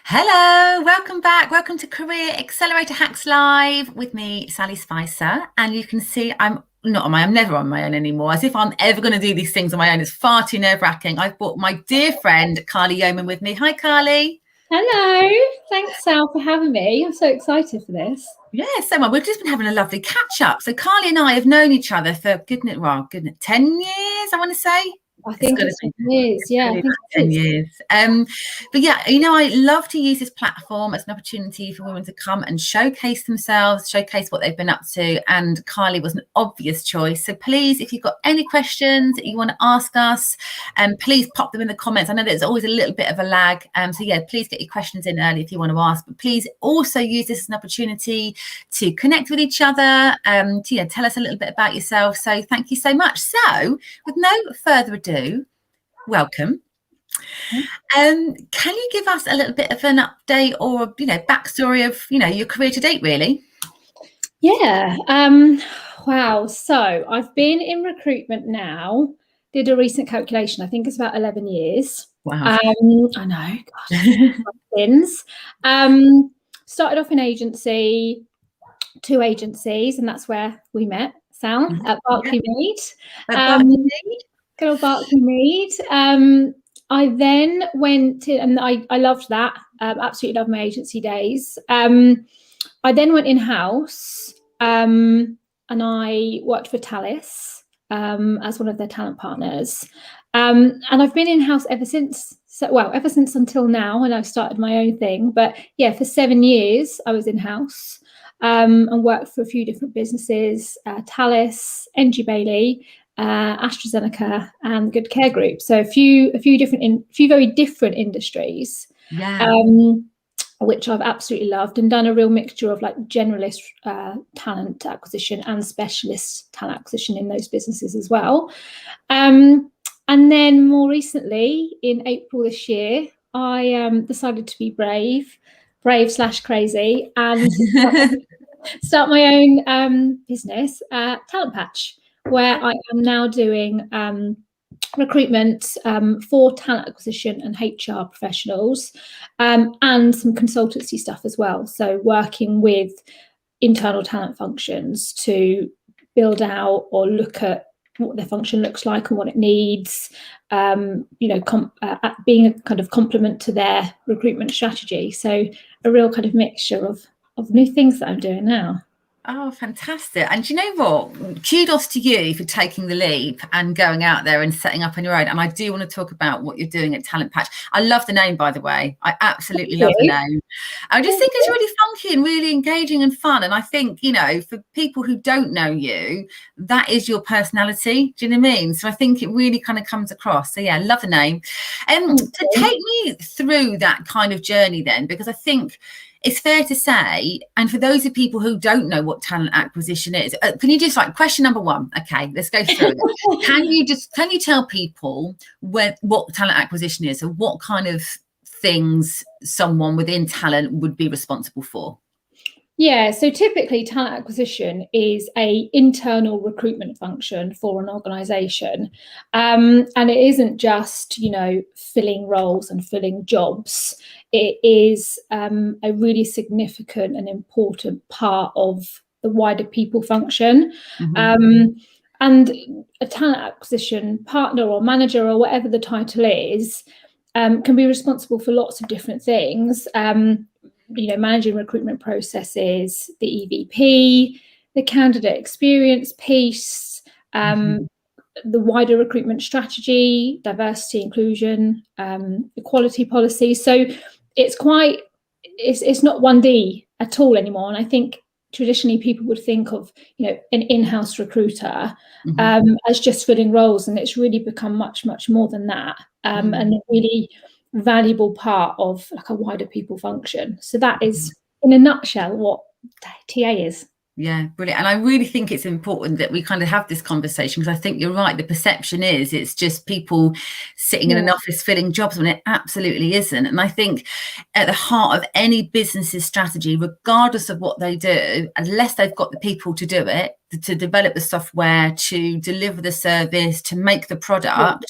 Hello, welcome back. Welcome to Career Accelerator Hacks Live with me, Sally Spicer. And you can see I'm not on my, I'm never on my own anymore. As if I'm ever going to do these things on my own. It's far too nerve-wracking. I've brought my dear friend, Karley Yeoman, with me. Hi, Karley. Hello. Thanks, Sal, for having me. I'm so excited for this. Yeah, so much. We've just been having a lovely catch-up. So Karley and I have known each other for, goodness, 10 years, I want to say. I think it's 10 years. Yeah, I think 10 years. But yeah, I love to use this platform as an opportunity for women to come and showcase themselves, showcase what they've been up to. And Karley was an obvious choice. So please, if you've got any questions that you want to ask us, please pop them in the comments. I know there's always a little bit of a lag. So yeah, please get your questions in early if you want to ask. But please also use this as an opportunity to connect with each other, to tell us a little bit about yourself. So thank you so much. So with no further ado, welcome. Can you give us a little bit of an update or backstory of your career to date, really? Yeah. Wow. So I've been in recruitment now. Did a recent calculation. I think it's about 11 years. Wow. I know. Gosh, started off in agency, 2 agencies, and that's where we met, Sal, at Barclay Mead. Good old Barclay Mead. I then went to, and I loved that. Absolutely loved my agency days. I then went in-house and I worked for Thales as one of their talent partners. And I've been in-house ever since. Ever since until now, when I've started my own thing. But yeah, for 7 years I was in-house and worked for a few different businesses, Thales, NG Bailey, AstraZeneca, and Good Care Group. So a few very different industries, which I've absolutely loved, and done a real mixture of like generalist talent acquisition and specialist talent acquisition in those businesses as well. And then more recently, in April this year, I decided to be brave/crazy, and start my own business, Talent Patch, where I am now doing recruitment for talent acquisition and HR professionals, and some consultancy stuff as well. So working with internal talent functions to build out or look at what their function looks like and what it needs, being a kind of complement to their recruitment strategy. So a real kind of mixture of new things that I'm doing now. Oh, fantastic. And you know what? Kudos to you for taking the leap and going out there and setting up on your own. And I do want to talk about what you're doing at Talent Patch. I love the name, by the way. I absolutely love the name. I just think it's really funky and really engaging and fun. And I think, for people who don't know you, that is your personality. Do you know what I mean? So I think it really kind of comes across. So yeah, I love the name. To take me through that kind of journey then, because I think it's fair to say, and for those of people who don't know what talent acquisition is, can you just question number one? Okay, let's go through it. Can you tell people what talent acquisition is, and what kind of things someone within talent would be responsible for? Yeah, so typically talent acquisition is an internal recruitment function for an organisation. And it isn't just, filling roles and filling jobs. It is a really significant and important part of the wider people function. And a talent acquisition partner or manager or whatever the title is can be responsible for lots of different things. Managing recruitment processes, the EVP, the candidate experience piece, the wider recruitment strategy, diversity, inclusion, equality policy. So it's not 1D at all anymore. And I think traditionally people would think of, an in-house recruiter as just filling roles, and it's really become much, much more than that. And a really valuable part of like a wider people function. So that is, in a nutshell, what TA is. Yeah, brilliant. And I really think it's important that we kind of have this conversation, because I think you're right. The perception is it's just people sitting in an office filling jobs, when it absolutely isn't. And I think at the heart of any business's strategy, regardless of what they do, unless they've got the people to do it, to develop the software, to deliver the service, to make the product,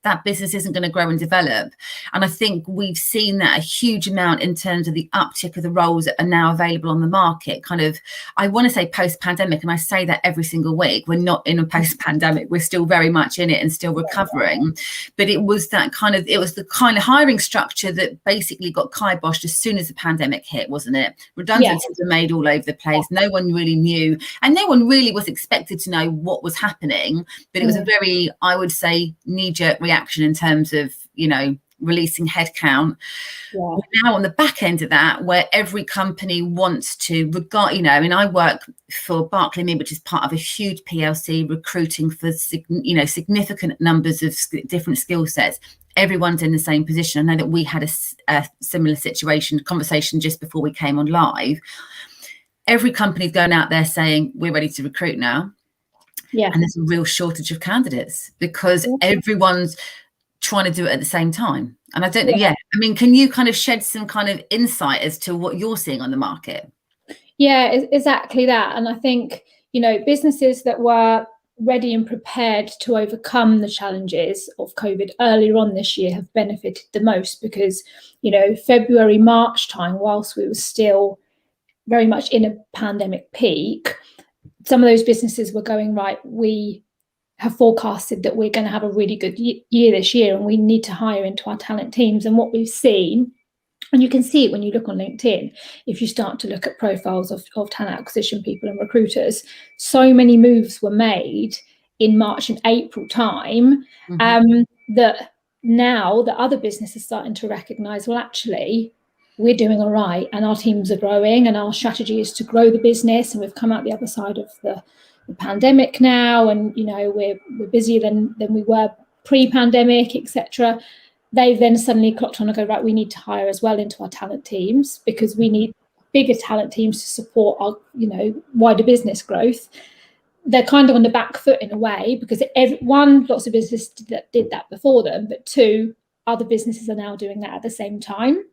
that business isn't going to grow and develop. And I think we've seen that a huge amount in terms of the uptick of the roles that are now available on the market, kind of, I want to say post-pandemic, and I say that every single week. We're not in a post-pandemic, we're still very much in it and still recovering. But it was the kind of hiring structure that basically got kiboshed as soon as the pandemic hit, wasn't it? Redundancies were made all over the place. No one really knew, and no one really was expected to know what was happening. But it was a very, I would say, knee-jerk reaction in terms of, releasing headcount. We're now on the back end of that, where every company wants to I work for Barclay Me, which is part of a huge PLC recruiting for significant numbers of different skill sets. Everyone's in the same position. I know that we had a similar conversation just before we came on live. Every company's going out there saying, we're ready to recruit now. And there's a real shortage of candidates because everyone's trying to do it at the same time. And I don't know, I mean, can you kind of shed some kind of insight as to what you're seeing on the market? Yeah, exactly that. And I think, businesses that were ready and prepared to overcome the challenges of COVID earlier on this year have benefited the most because, February, March time, whilst we were still very much in a pandemic peak, some of those businesses were going, right, we have forecasted that we're going to have a really good year this year and we need to hire into our talent teams. And what we've seen, and you can see it when you look on LinkedIn, if you start to look at profiles of talent acquisition people and recruiters, so many moves were made in March and April time that now the other business is starting to recognise, well, actually, we're doing all right and our teams are growing and our strategy is to grow the business, and we've come out the other side of the pandemic now, and we're busier than we were pre-pandemic, etc. They've then suddenly clocked on and go, right, we need to hire as well into our talent teams because we need bigger talent teams to support our wider business growth. They're kind of on the back foot in a way because lots of businesses did that before them, but two, other businesses are now doing that at the same time.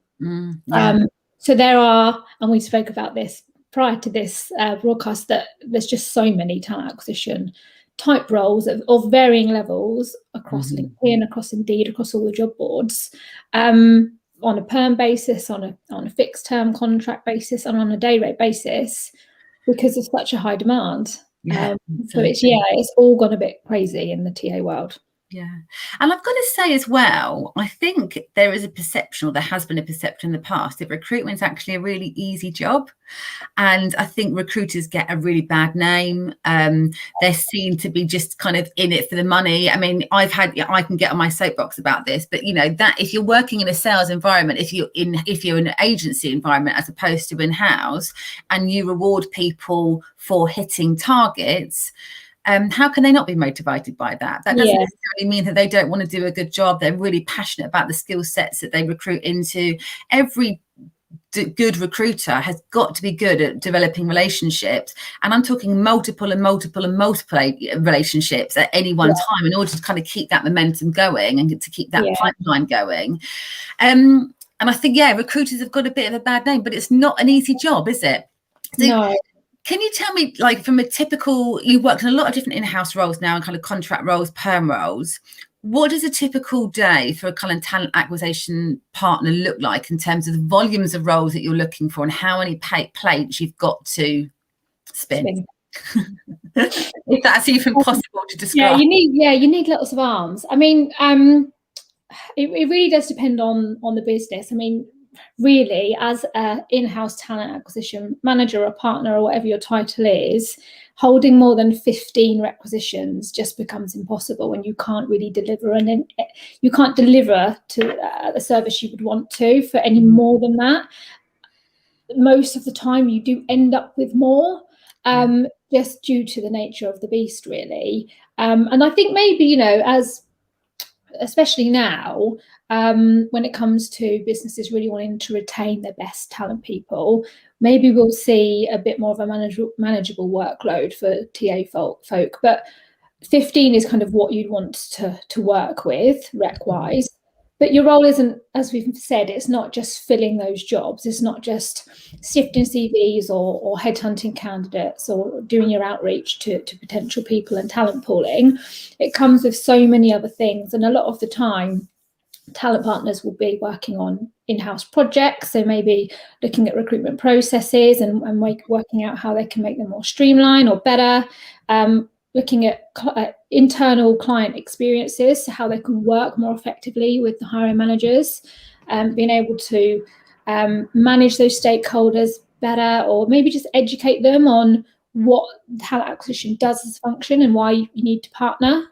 So there are, and we spoke about this prior to this broadcast, that there's just so many talent acquisition type roles of varying levels across LinkedIn, across Indeed, across all the job boards, on a perm basis, on a fixed term contract basis, and on a day rate basis, because of such a high demand. So it's all gone a bit crazy in the TA world. Yeah. And I've got to say as well, I think there is a perception, or there has been a perception in the past, that recruitment is actually a really easy job. And I think recruiters get a really bad name. They're seen to be just kind of in it for the money. I mean, I can get on my soapbox about this, but that if you're working in a sales environment, if you're in an agency environment as opposed to in-house, and you reward people for hitting targets, how can they not be motivated by that? That doesn't necessarily mean that they don't want to do a good job. They're really passionate about the skill sets that they recruit into. Every good recruiter has got to be good at developing relationships, and I'm talking multiple relationships at any one time in order to kind of keep that momentum going and to keep that pipeline going. And I think recruiters have got a bit of a bad name, but it's not an easy job, is it? So, no. Can you tell me, like, from a typical, you've worked in a lot of different in-house roles now and kind of contract roles, perm roles. What does a typical day for a kind of talent acquisition partner look like in terms of the volumes of roles that you're looking for and how many plates you've got to spin? If that's even possible to describe. You need lots of arms. I mean, it really does depend on the business. I mean, really, as an in-house talent acquisition manager or partner or whatever your title is, holding more than 15 requisitions just becomes impossible when you can't really deliver, and you can't deliver to the service you would want to for any more than that. Most of the time you do end up with more, just due to the nature of the beast, really. And I think maybe, especially now, when it comes to businesses really wanting to retain their best talent people, maybe we'll see a bit more of a manageable workload for TA folk. But 15 is kind of what you'd want to work with rec-wise. But your role isn't, as we've said, it's not just filling those jobs. It's not just sifting CVs or headhunting candidates or doing your outreach to potential people and talent pooling. It comes with so many other things. And a lot of the time, talent partners will be working on in-house projects. So maybe looking at recruitment processes and working out how they can make them more streamlined or better. Looking at internal client experiences, so how they can work more effectively with the hiring managers, being able to manage those stakeholders better, or maybe just educate them on what talent acquisition does as a function and why you need to partner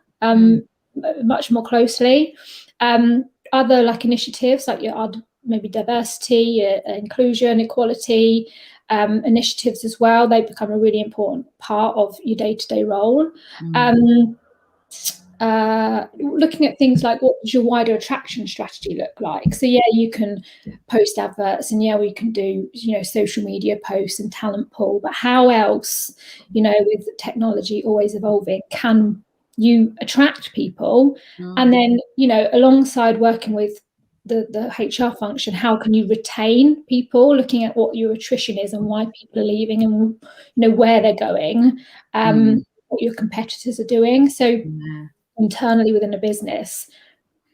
much more closely. Other like initiatives like your maybe diversity, inclusion, equality, initiatives as well, they become a really important part of your day-to-day role. Looking at things like, what does your wider attraction strategy look like? So yeah, you can post adverts, and yeah, we can do, you know, social media posts and talent pool, but how else, you know, with technology always evolving, can you attract people? And then, you know, alongside working with the HR function, how can you retain people, looking at what your attrition is and why people are leaving, and, you know, where they're going, what your competitors are doing. So internally within a business,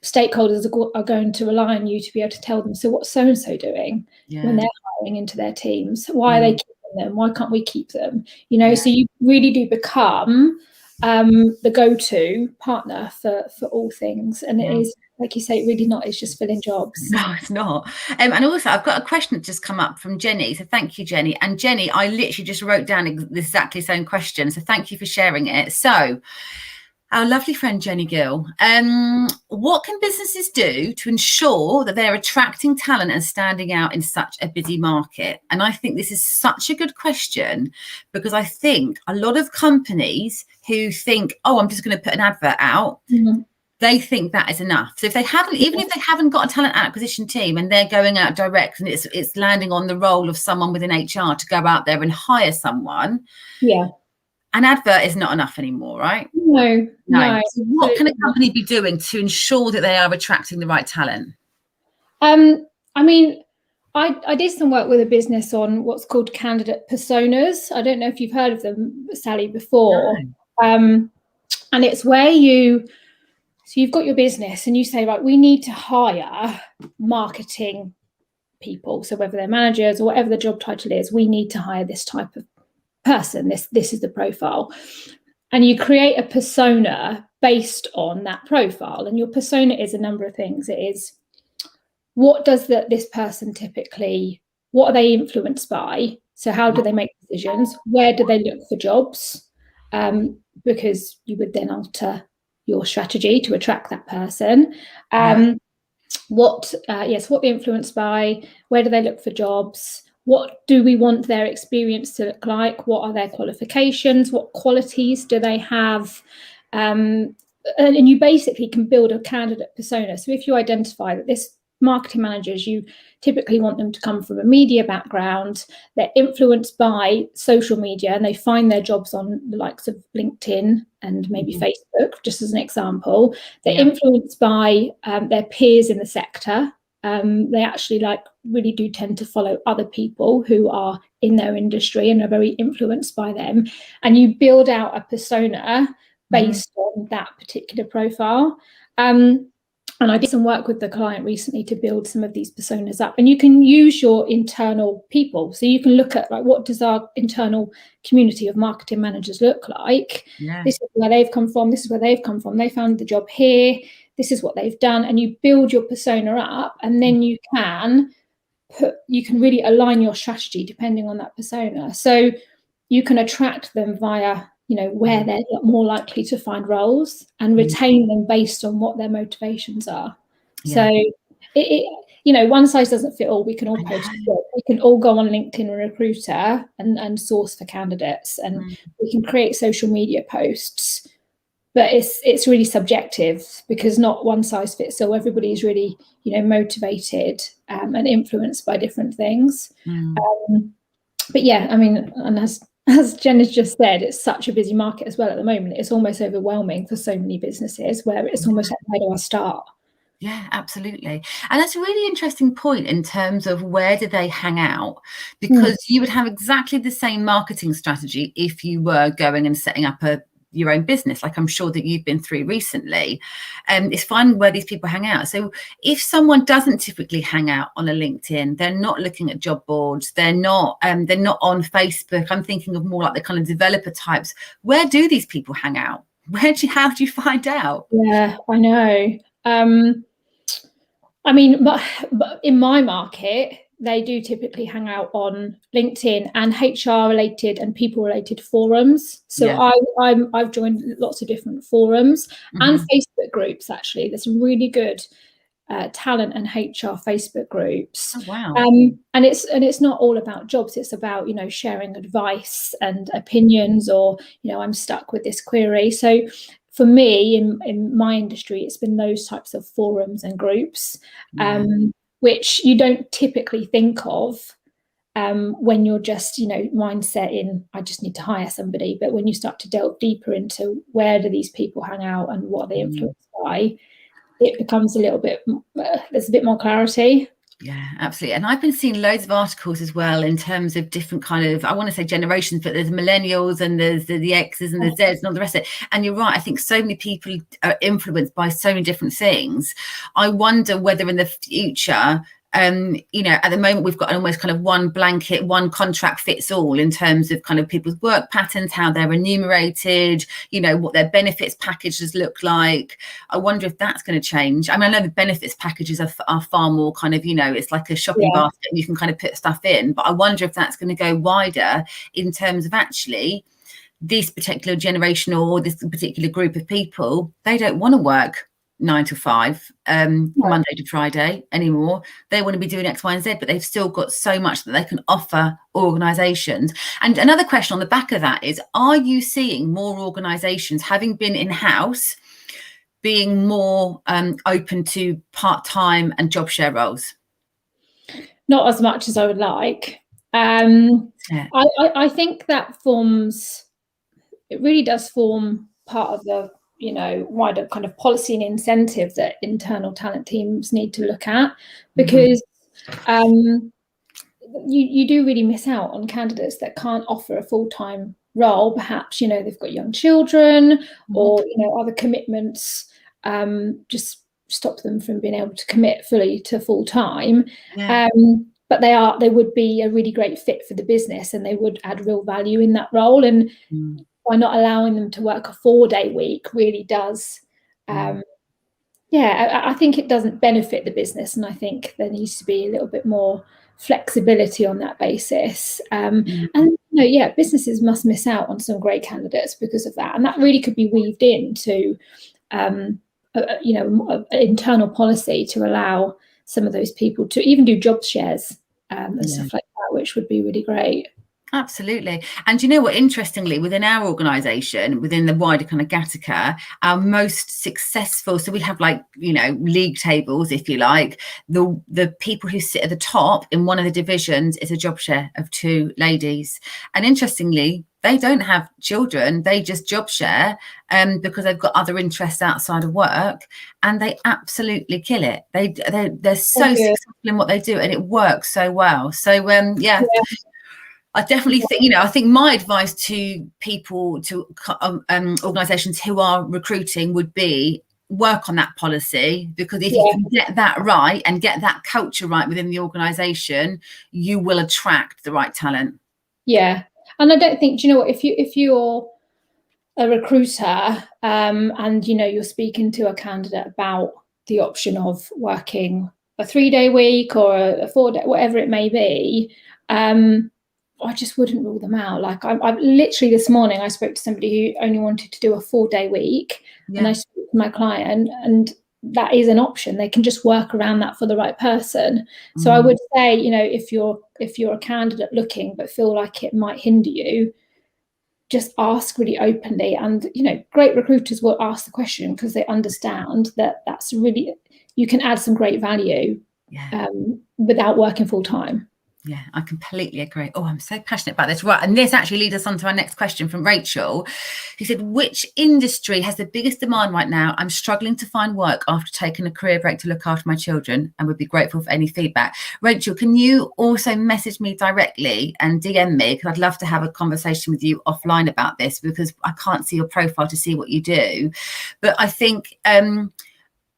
stakeholders are going to rely on you to be able to tell them, so what's so-and-so doing when they're hiring into their teams? Why are they keeping them? Why can't we keep them? You know, so you really do become the go-to partner for all things. And it is, like you say, really not, it's just filling jobs. No, it's not. And also, I've got a question that's just come up from Jenny. So thank you, Jenny. And Jenny, I literally just wrote down exactly the same question. So thank you for sharing it. So our lovely friend Jenny Gill, what can businesses do to ensure that they're attracting talent and standing out in such a busy market? And I think this is such a good question, because I think a lot of companies who think, oh, I'm just going to put an advert out, they think that is enough. So if they haven't, even if they haven't got a talent acquisition team and they're going out direct, and it's landing on the role of someone within HR to go out there and hire someone, an advert is not enough anymore, right? No. So what can a company be doing to ensure that they are attracting the right talent? I mean, I did some work with a business on what's called candidate personas. I don't know if you've heard of them, Sally, before. No. And it's where so you've got your business and you say, right, we need to hire marketing people. So whether they're managers or whatever the job title is, we need to hire this type of person. This is the profile. And you create a persona based on that profile. And your persona is a number of things. It is, what does this person typically, what are they influenced by? So how do they make decisions? Where do they look for jobs? Because you would then alter your strategy to attract that person. What they're influenced by, where do they look for jobs? What do we want their experience to look like? What are their qualifications? What qualities do they have? And you basically can build a candidate persona. So if you identify that this marketing managers, you typically want them to come from a media background, they're influenced by social media, and they find their jobs on the likes of LinkedIn and maybe Facebook, just as an example. They're influenced by their peers in the sector. They actually really do tend to follow other people who are in their industry and are very influenced by them. And you build out a persona based on that particular profile. And I did some work with the client recently to build some of these personas up. And you can use your internal people. So you can look at what does our internal community of marketing managers look like? This is where they've come from. This is where they've come from. They found the job here. This is what they've done. And you build your persona up, and then you can really align your strategy depending on that persona. So you can attract them via, where they're more likely to find roles, and retain them based on what their motivations are. So one size doesn't fit all. We can all post, we can all go on LinkedIn and Recruiter and source for candidates, and we can create social media posts. But it's really subjective, because not one size fits all. Everybody is really, motivated and influenced by different things. But yeah, I mean, and as Jen has just said, it's such a busy market as well at the moment. It's almost overwhelming for so many businesses, where it's almost like, where do I start? Yeah, absolutely. And that's a really interesting point in terms of where do they hang out? Because you would have exactly the same marketing strategy if you were going and setting up your own business, like I'm sure that you've been through recently. It's finding where these people hang out. So if someone doesn't typically hang out on a LinkedIn, they're not looking at job boards, they're not on Facebook. I'm thinking of more like the kind of developer types. Where do these people hang out? How do you find out? Yeah, I know. I mean, but in my market, they do typically hang out on LinkedIn and HR related and people related forums. So Yeah. I've joined lots of different forums and Facebook groups. Actually, there's some really good talent and HR Facebook groups. Oh, wow. And it's not all about jobs. It's about, you know, sharing advice and opinions, or, you know, I'm stuck with this query. So for me, in my industry, it's been those types of forums and groups, which you don't typically think of when you're just, you know, mindset in, I just need to hire somebody. But when you start to delve deeper into where do these people hang out and what are they influenced by, it becomes a little bit, there's a bit more clarity. Yeah, absolutely. And I've been seeing loads of articles as well in terms of different kind of, I want to say generations, but there's millennials and there's the X's and the Z's and all the rest of it. And you're right. I think so many people are influenced by so many different things. I wonder whether in the future, you know, at the moment we've got almost kind of one blanket, one contract fits all in terms of kind of people's work patterns, how they're remunerated, you know, what their benefits packages look like. I wonder if that's going to change. I mean, I know the benefits packages are far more kind of, you know, it's like a shopping basket and you can kind of put stuff in, but I wonder if that's going to go wider in terms of actually this particular generation or this particular group of people, they don't want to work 9 to 5, Monday to Friday anymore. They want to be doing X, Y, and Z, but they've still got so much that they can offer organisations. And another question on the back of that is, are you seeing more organisations, having been in-house, being more open to part-time and job share roles? Not as much as I would like. I think that it really does form part of the, you know, wider kind of policy and incentive that internal talent teams need to look at, because you do really miss out on candidates that can't offer a full-time role. Perhaps, you know, they've got young children or, you know, other commitments just stop them from being able to commit fully to full-time. But they would be a really great fit for the business and they would add real value in that role. And by not allowing them to work a 4-day week really does, I think it doesn't benefit the business. And I think there needs to be a little bit more flexibility on that basis. And, you know, businesses must miss out on some great candidates because of that. And that really could be weaved into, you know, an internal policy to allow some of those people to even do job shares and stuff like that, which would be really great. Absolutely. And you know what, interestingly, within our organisation, within the wider kind of Gattaca, our most successful, so we have like, you know, league tables, if you like, the people who sit at the top in one of the divisions is a job share of 2 ladies. And interestingly, they don't have children, they just job share because they've got other interests outside of work, and they absolutely kill it. They're so successful in what they do and it works so well. So I definitely think, you know, I think my advice to people, to organisations who are recruiting would be work on that policy, because if you can get that right and get that culture right within the organisation, you will attract the right talent. Yeah. And I don't think, do you know what, if you're a recruiter and, you know, you're speaking to a candidate about the option of working a 3-day week or a 4-day, whatever it may be, I just wouldn't rule them out. Like I've literally this morning, I spoke to somebody who only wanted to do a 4-day week, and I spoke to my client, and that is an option. They can just work around that for the right person. So I would say, you know, if you're a candidate looking but feel like it might hinder you, just ask really openly. And, you know, great recruiters will ask the question because they understand that that's really, you can add some great value without working full time. Yeah, I completely agree. Oh, I'm so passionate about this. Right. And this actually leads us on to our next question from Rachel, who said, which industry has the biggest demand right now? I'm struggling to find work after taking a career break to look after my children and would be grateful for any feedback. Rachel, can you also message me directly and DM me? Because I'd love to have a conversation with you offline about this, because I can't see your profile to see what you do. But I think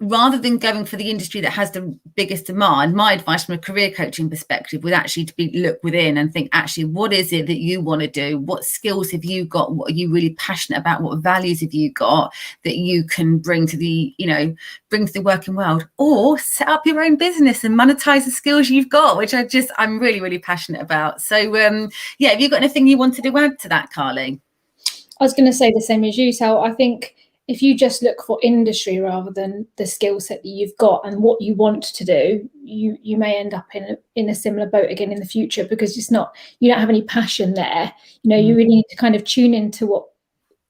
rather than going for the industry that has the biggest demand, my advice from a career coaching perspective would actually to be look within and think, actually, what is it that you want to do? What skills have you got? What are you really passionate about? What values have you got that you can bring to the, bring to the working world? Or set up your own business and monetize the skills you've got, which I'm really, really passionate about. So yeah, have you got anything you wanted to add to that, Karley? I was going to say the same as you. So I think if you just look for industry rather than the skill set that you've got and what you want to do, you may end up in a similar boat again in the future, because you don't have any passion there. You really need to kind of tune into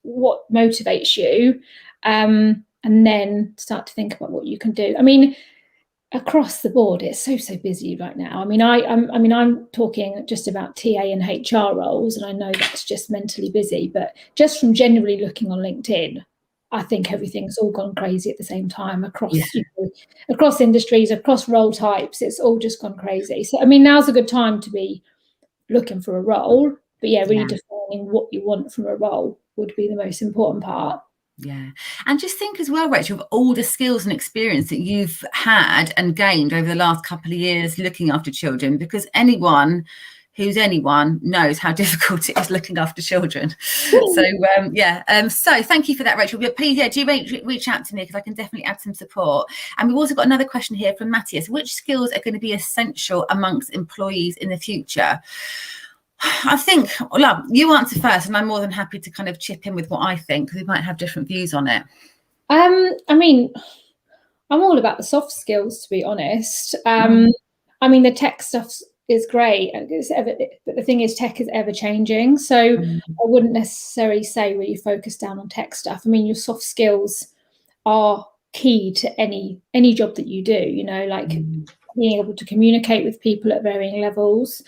what motivates you, and then start to think about what you can do. I mean, across the board, it's so busy right now. I mean, I'm talking just about TA and HR roles, and I know that's just mentally busy. But just from generally looking on LinkedIn, I think everything's all gone crazy at the same time across across industries, across role types. It's all just gone crazy. So I mean, now's a good time to be looking for a role. But yeah, really defining what you want from a role would be the most important part. Yeah. And just think as well, Rachel, of all the skills and experience that you've had and gained over the last couple of years looking after children, because anyone knows how difficult it is looking after children. So so thank you for that, Rachel. But please, do reach out to me, because I can definitely add some support. And we've also got another question here from Matthias. Which skills are going to be essential amongst employees in the future? I think, you answer first, and I'm more than happy to kind of chip in with what I think, because we might have different views on it. I mean, I'm all about the soft skills, to be honest. I mean, the tech stuff is great, but the thing is, tech is ever changing. So I wouldn't necessarily say really focus down on tech stuff. I mean, your soft skills are key to any job that you do. Like being able to communicate with people at varying levels.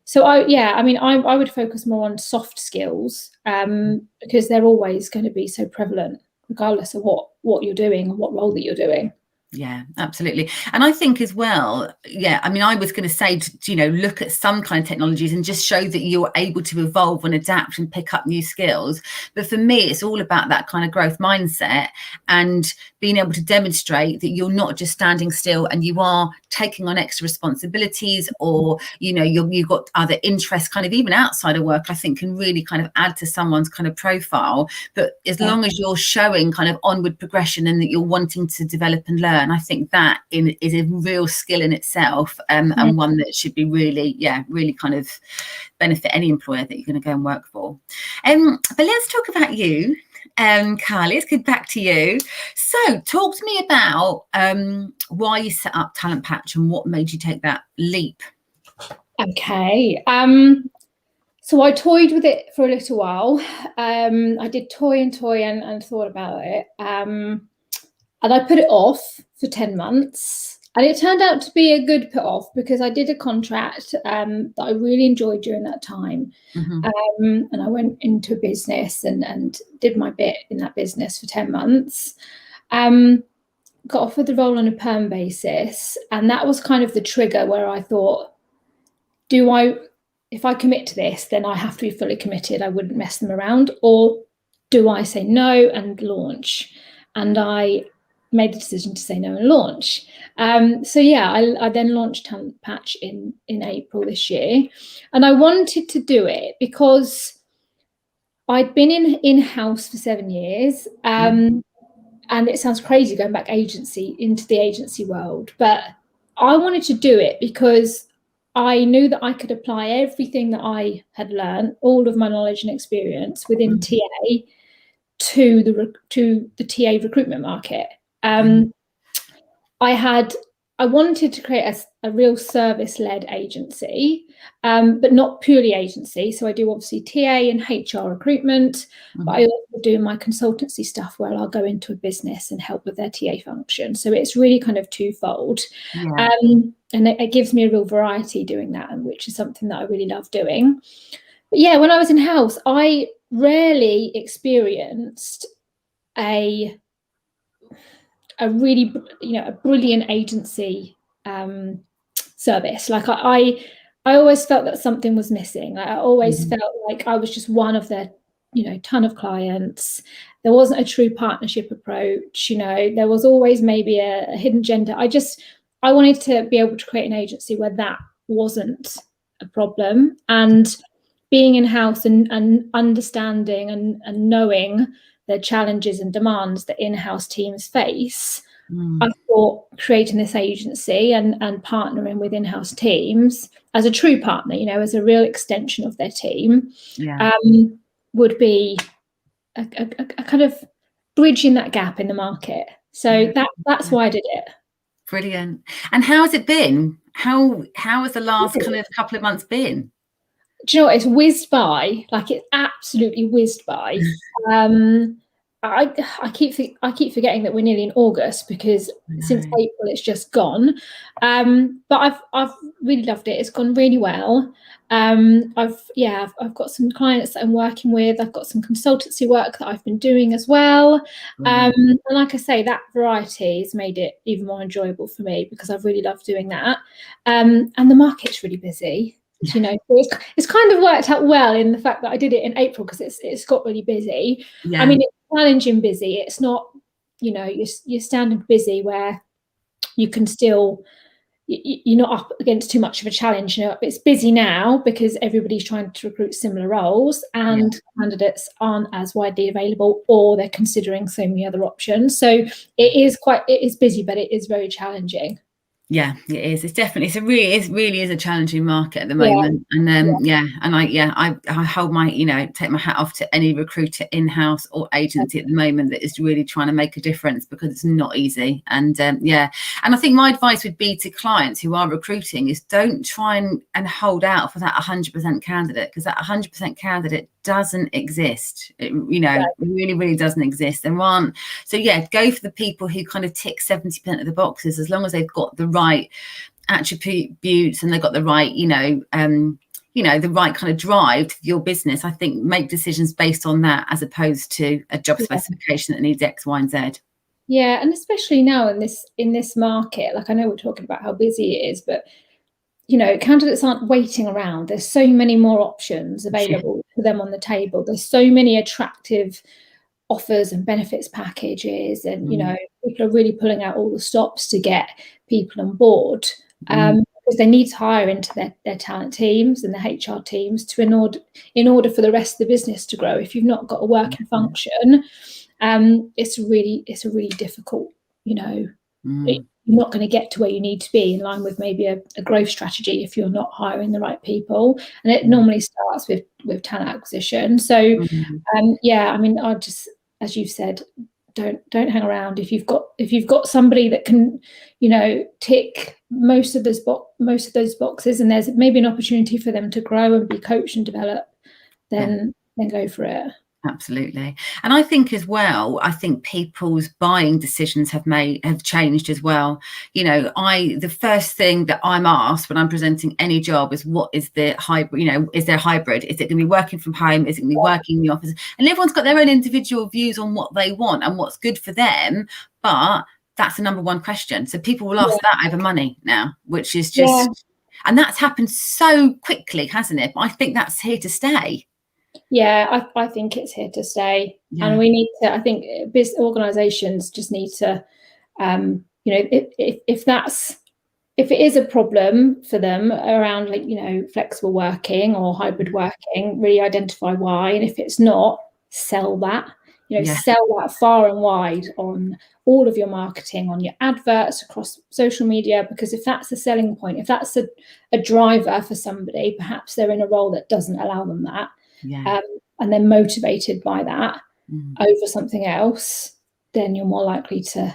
So I would focus more on soft skills, because they're always going to be so prevalent, regardless of what you're doing and what role that you're doing. Yeah, absolutely. And I think as well, I mean, I was going to say, look at some kind of technologies and just show that you're able to evolve and adapt and pick up new skills. But for me, it's all about that kind of growth mindset and being able to demonstrate that you're not just standing still and you are taking on extra responsibilities, or, you've got other interests kind of even outside of work, I think can really kind of add to someone's kind of profile. But as long as you're showing kind of onward progression and that you're wanting to develop and learn, I think that is a real skill in itself, and one that should be really kind of benefit any employer that you're going to go and work for. But let's talk about you, Karley. Let's get back to you. So talk to me about why you set up Talent Patch and what made you take that leap. Okay. So I toyed with it for a little while. I did toy and thought about it. And I put it off for 10 months. And it turned out to be a good put off, because I did a contract that I really enjoyed during that time. And I went into a business and did my bit in that business for 10 months. Got offered the role on a perm basis. And that was kind of the trigger where I thought, if I commit to this, then I have to be fully committed. I wouldn't mess them around. Or do I say no and launch? And I made the decision to say no and launch. I then launched Talent Patch in April this year. And I wanted to do it because I'd been in-house for 7 years. And it sounds crazy going back into the agency world, but I wanted to do it because I knew that I could apply everything that I had learned, all of my knowledge and experience within TA, to the TA recruitment market. I had I wanted to create a real service-led agency, but not purely agency. So I do obviously TA and HR recruitment, but I also do my consultancy stuff where I'll go into a business and help with their TA function. So it's really kind of twofold. Yeah. And it gives me a real variety doing that, and which is something that I really love doing. But yeah, when I was in house, I rarely experienced a really, a brilliant agency service. Like I always felt that something was missing. I always felt like I was just one of their, ton of clients. There wasn't a true partnership approach. There was always maybe a hidden agenda. I wanted to be able to create an agency where that wasn't a problem, and being in-house and understanding and knowing the challenges and demands that in-house teams face. I thought creating this agency and partnering with in-house teams as a true partner, as a real extension of their team, would be a kind of bridging that gap in the market. So that's why I did it. Brilliant. And how has it been? How has the last kind of couple of months been? Do you know what? It's whizzed by, like it's absolutely whizzed by. I keep forgetting that we're nearly in August, because since April it's just gone. But I've really loved it. It's gone really well. I've got some clients that I'm working with. I've got some consultancy work that I've been doing as well. And like I say, that variety has made it even more enjoyable for me, because I've really loved doing that. And the market's really busy. It's kind of worked out well in the fact that I did it in April, because it's got really busy. I mean, it's challenging busy. It's not, your standard busy where you can still, you're not up against too much of a challenge. It's busy now because everybody's trying to recruit similar roles, and candidates aren't as widely available, or they're considering so many other options. So it is busy, but it is very challenging. Yeah, it is. It's definitely, it really is a challenging market at the moment. And I hold my, take my hat off to any recruiter, in-house or agency at the moment, that is really trying to make a difference, because it's not easy. And and I think my advice would be to clients who are recruiting is don't try and hold out for that 100% candidate, because that 100% candidate doesn't exist. It really, really doesn't exist. There aren't. So go for the people who kind of tick 70% of the boxes, as long as they've got the right attributes and they've got the right, the right kind of drive to your business. I think make decisions based on that, as opposed to a job specification that needs X, Y, and Z. Yeah, and especially now in this market, like I know we're talking about how busy it is, but candidates aren't waiting around. There's so many more options available to them on the table. There's so many attractive offers and benefits packages, and people are really pulling out all the stops to get people on board, because they need to hire into their talent teams and their HR teams in order for the rest of the business to grow. If you've not got a working function, it's a really difficult, you're not going to get to where you need to be in line with maybe a growth strategy if you're not hiring the right people. And it normally starts with talent acquisition. So I mean, I just, as you've said, don't hang around. If you've got somebody that can, tick most of those boxes, and there's maybe an opportunity for them to grow and be coached and develop, then go for it. Absolutely. And I think as well, people's buying decisions have changed as well. The first thing that I'm asked when I'm presenting any job is, what is the hybrid, is there hybrid? Is it going to be working from home? Is it going to be working in the office? And everyone's got their own individual views on what they want and what's good for them. But that's the number one question. So people will ask that over money now, which is just, and that's happened so quickly, hasn't it? But I think that's here to stay. Yeah, I think it's here to stay, and we need to. I think business organisations just need to, if it is a problem for them around, like, flexible working or hybrid working, really identify why, and if it's not, sell that. Sell that far and wide on all of your marketing, on your adverts, across social media, because if that's a selling point, if that's a driver for somebody, perhaps they're in a role that doesn't allow them that. And they're motivated by that over something else, then you're more likely to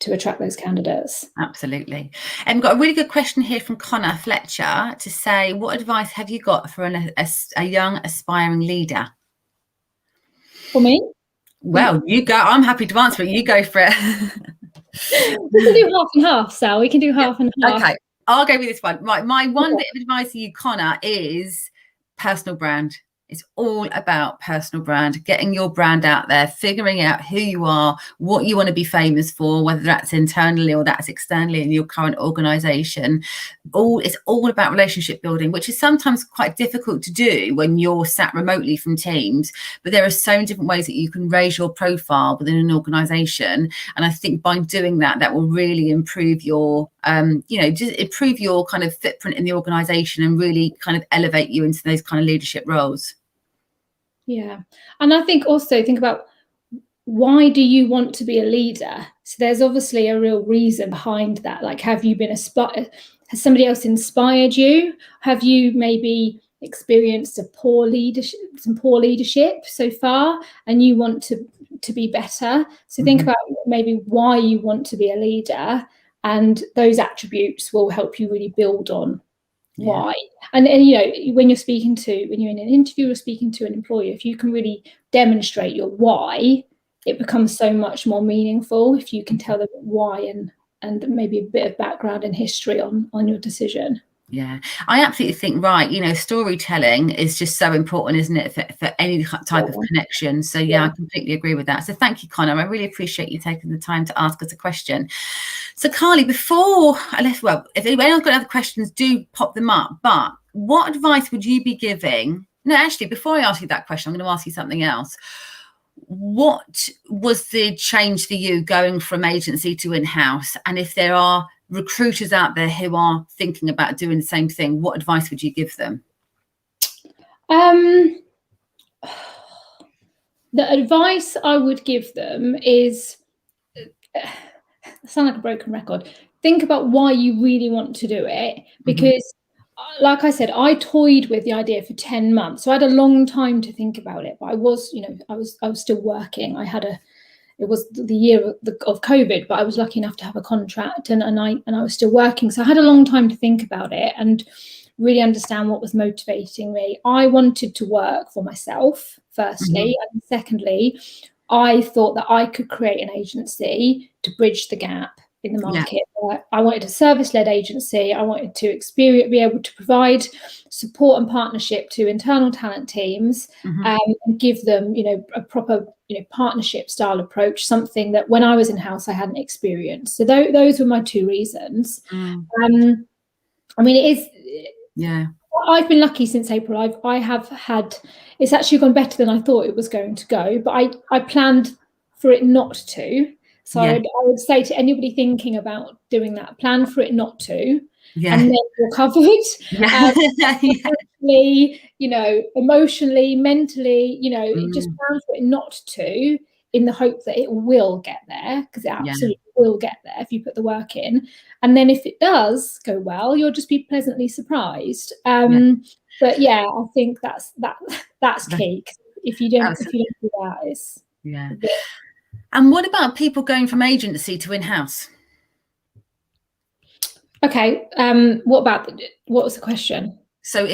to attract those candidates. Absolutely. And we've got a really good question here from Connor Fletcher to say, what advice have you got for a young aspiring leader? For me? Well, you go. I'm happy to answer it. You go for it. We can do half and half, Sal. We can do half and half. Okay, I'll go with this one. Right, my one bit of advice to you, Connor, is personal brand. It's all about personal brand, getting your brand out there, figuring out who you are, what you want to be famous for, whether that's internally or that's externally in your current organization. It's all about relationship building, which is sometimes quite difficult to do when you're sat remotely from Teams. But there are so many different ways that you can raise your profile within an organization. And I think by doing that, that will really improve your just improve your kind of footprint in the organization and really kind of elevate you into those kind of leadership roles. Yeah. And I think also think about, why do you want to be a leader? So there's obviously a real reason behind that. Like, have you been inspired? Has somebody else inspired you? Have you maybe experienced some poor leadership so far, and you want to be better? So think about maybe why you want to be a leader, and those attributes will help you really build on why. And when you're in an interview or speaking to an employer, if you can really demonstrate your why, it becomes so much more meaningful if you can tell them why and maybe a bit of background and history on your decision. Yeah, I absolutely think, storytelling is just so important, isn't it, for any type of connection? So I completely agree with that. So thank you, Connor. I really appreciate you taking the time to ask us a question. So Karley, if anyone's got other questions, do pop them up. But what advice would you be giving? No, actually, before I ask you that question, I'm going to ask you something else. What was the change for you going from agency to in-house? And if there are recruiters out there who are thinking about doing the same thing, what advice would you give them? The advice I would give them is, I sound like a broken record, think about why you really want to do it, because like I said, I toyed with the idea for 10 months. So I had a long time to think about it, but I was still working. It was the year of COVID, but I was lucky enough to have a contract and I was still working. So I had a long time to think about it and really understand what was motivating me. I wanted to work for myself, firstly, and secondly, I thought that I could create an agency to bridge the gap in the market. I wanted a service-led agency. I wanted to be able to provide support and partnership to internal talent teams and give them, a proper, partnership style approach, something that when I was in-house, I hadn't experienced. So those were my two reasons. I've been lucky since April. It's actually gone better than I thought it was going to go, but I planned for it not to. So I would say to anybody thinking about doing that, plan for it not to, and then you're covered. Emotionally, mentally, just plan for it not to, in the hope that it will get there, because it absolutely will get there if you put the work in. And then if it does go well, you'll just be pleasantly surprised. But I think that's key. If you don't do that, it's And what about people going from agency to in-house? Okay. What was the question? So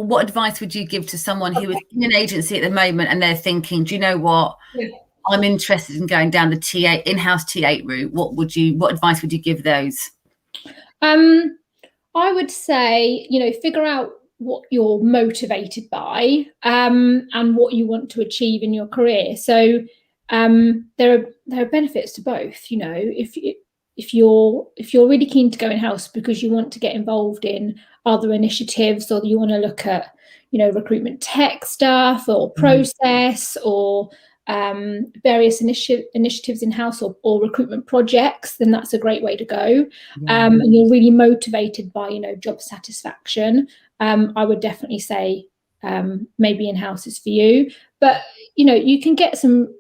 what advice would you give to someone who is in an agency at the moment and they're thinking, do you know what? I'm interested in going down the in-house T8 route. What advice would you give those? I would say, figure out what you're motivated by and what you want to achieve in your career. So there are benefits to both. If you're really keen to go in-house because you want to get involved in other initiatives, or you want to look at recruitment tech stuff or process or various initiatives in-house or recruitment projects, then that's a great way to go. And you're really motivated by job satisfaction, I would definitely say maybe in-house is for you. But you can get some,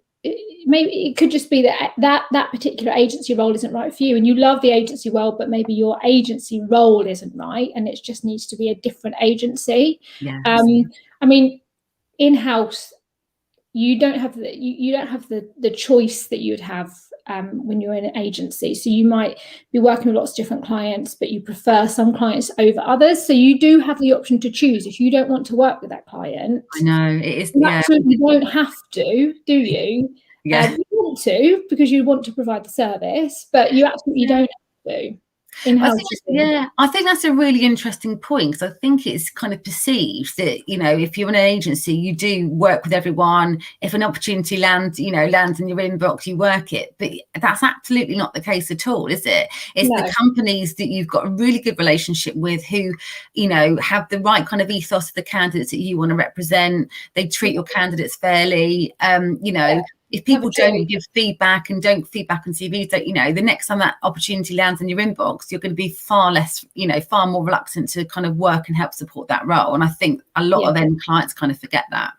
maybe it could just be that particular agency role isn't right for you, and you love the agency role, but maybe your agency role isn't right, and it just needs to be a different agency. I mean, in-house, you don't have the choice that you'd have when you're in an agency. So you might be working with lots of different clients, but you prefer some clients over others. So you do have the option to choose. If you don't want to work with that client, I know it is. you Yeah, absolutely don't have to, do you? yeah. You want to because you want to provide the service, but you absolutely don't have to. In-house. I think that's a really interesting point, because I think it's kind of perceived that, if you're in an agency, you do work with everyone. If an opportunity lands in your inbox, you work it. But that's absolutely not the case at all, is it? It's the companies that you've got a really good relationship with, who, have the right kind of ethos of the candidates that you want to represent. They treat your candidates fairly. If people don't give feedback and don't feedback on CVs, the next time that opportunity lands in your inbox, you're going to be far more reluctant to kind of work and help support that role. And I think a lot of end clients kind of forget that.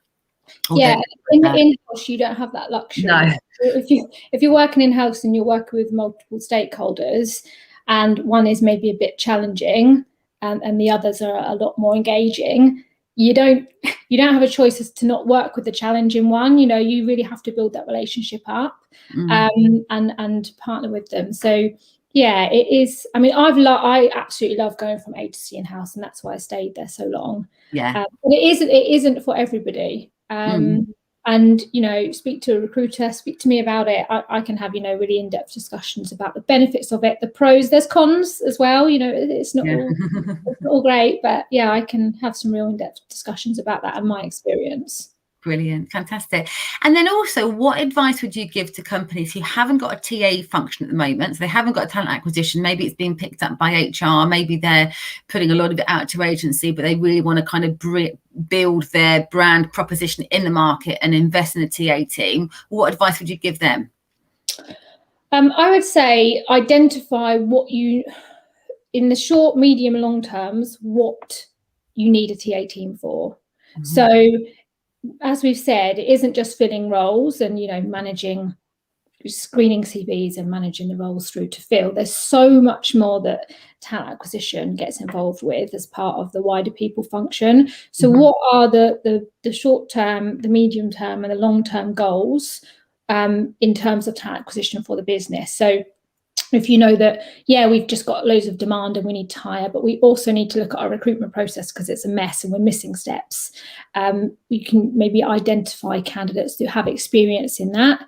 In-house, you don't have that luxury. No. If you're working in-house and you're working with multiple stakeholders, and one is maybe a bit challenging, and the others are a lot more engaging, you don't have a choice as to not work with the challenging one. You really have to build that relationship up, and partner with them. So yeah, it is. I mean, I absolutely love going from agency in-house, and that's why I stayed there so long. Yeah. But it isn't for everybody. And speak to a recruiter, speak to me about it. I can have really in-depth discussions about the benefits of it, the pros. There's cons as well. It's not all great, but yeah, I can have some real in-depth discussions about that and my experience. Brilliant, fantastic. And then also, what advice would you give to companies who haven't got a TA function at the moment? So they haven't got a talent acquisition. Maybe it's being picked up by HR. Maybe they're putting a lot of it out to agency, but they really want to kind of build their brand proposition in the market and invest in a TA team. What advice would you give them? I would say identify what you, in the short, medium, and long terms, what you need a TA team for. So, as we've said, it isn't just filling roles and managing, screening CVs and managing the roles through to fill. There's so much more that talent acquisition gets involved with as part of the wider people function. So what are the short term, the medium term, and the long term goals in terms of talent acquisition for the business? So if you know that, we've just got loads of demand and we need to hire, but we also need to look at our recruitment process because it's a mess and we're missing steps. You can maybe identify candidates who have experience in that.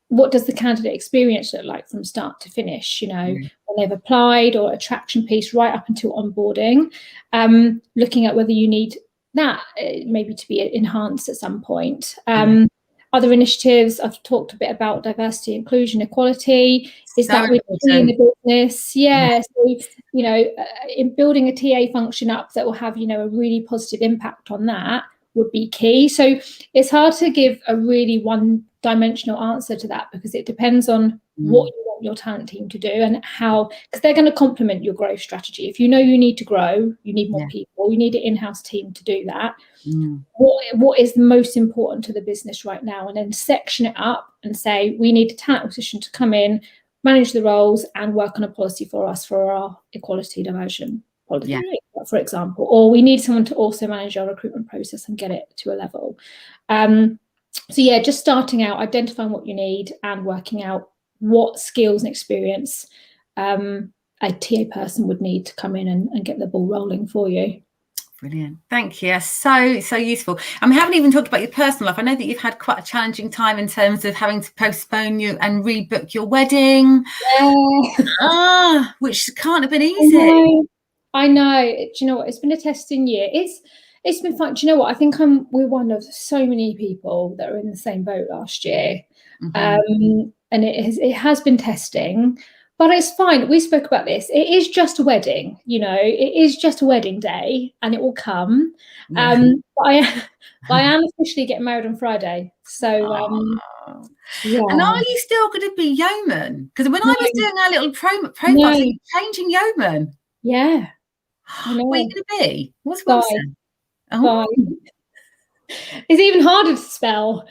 What does the candidate experience look like from start to finish? When they've applied, or attraction piece right up until onboarding. Looking at whether you need that maybe to be enhanced at some point. Other initiatives, I've talked a bit about diversity, inclusion, equality. Is that really in the business? Yeah. So, in building a TA function up that will have, a really positive impact on that would be key. So it's hard to give a really one-dimensional answer to that, because it depends on what you want your talent team to do and how, because they're going to complement your growth strategy. If you need to grow, you need more people, you need an in-house team to do that. What is most important to the business right now, and then section it up and say, we need a talent acquisition to come in, manage the roles, and work on a policy for us for our equality diversion policy, for example, or we need someone to also manage our recruitment process and get it to a level. So just starting out, identifying what you need and working out what skills and experience a TA person would need to come in and get the ball rolling for you. Brilliant. Thank you. So useful. And we haven't even talked about your personal life. I know that you've had quite a challenging time in terms of having to postpone you and rebook your wedding. Which can't have been easy. I know. Do you know what? It's been a testing year. It's been fun. Do you know what? I think we're one of so many people that are in the same boat last year. And it has been testing. But it's fine. We spoke about this. It is just a wedding, it is just a wedding day, and it will come. But I am officially getting married on Friday. So, And are you still going to be Yeoman? Because when I was doing our little profile, you're changing Yeoman. Yeah. I know. What are you going to be? What's Wilson? It's even harder to spell.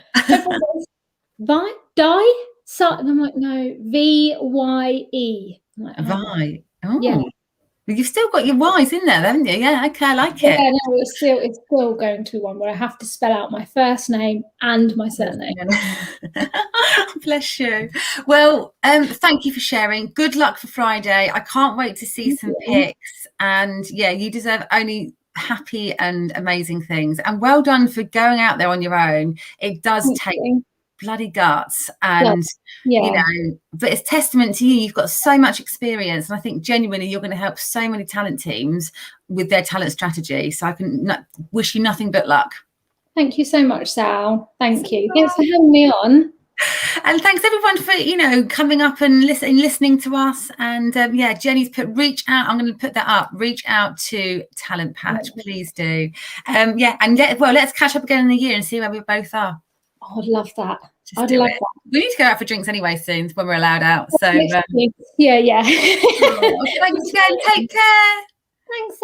So, and I'm like, no, VYE. Vi. Yeah. You've still got your Y's in there, haven't you? Yeah, okay, I like it. Yeah, no, it's still going to be one where I have to spell out my first name and my surname. Bless you. Well, thank you for sharing. Good luck for Friday. I can't wait to see some pics. And yeah, you deserve only happy and amazing things. And well done for going out there on your own. It does take bloody guts, and you know, but it's testament to you. You've got so much experience, and I think genuinely you're going to help so many talent teams with their talent strategy. So I can wish you nothing but luck. Thank you so much, Sal. Thank you. Thanks for having me on. And thanks everyone for, you know, coming up and listening to us. And yeah, Jenny's put reach out. I'm going to put that up. Reach out to Talent Patch, please do. Yeah, and well, let's catch up again in a year and see where we both are. Oh, I'd love that. I'd love that. We need to go out for drinks anyway soon when we're allowed out. So yeah. Oh, thanks again. Take care. Thanks.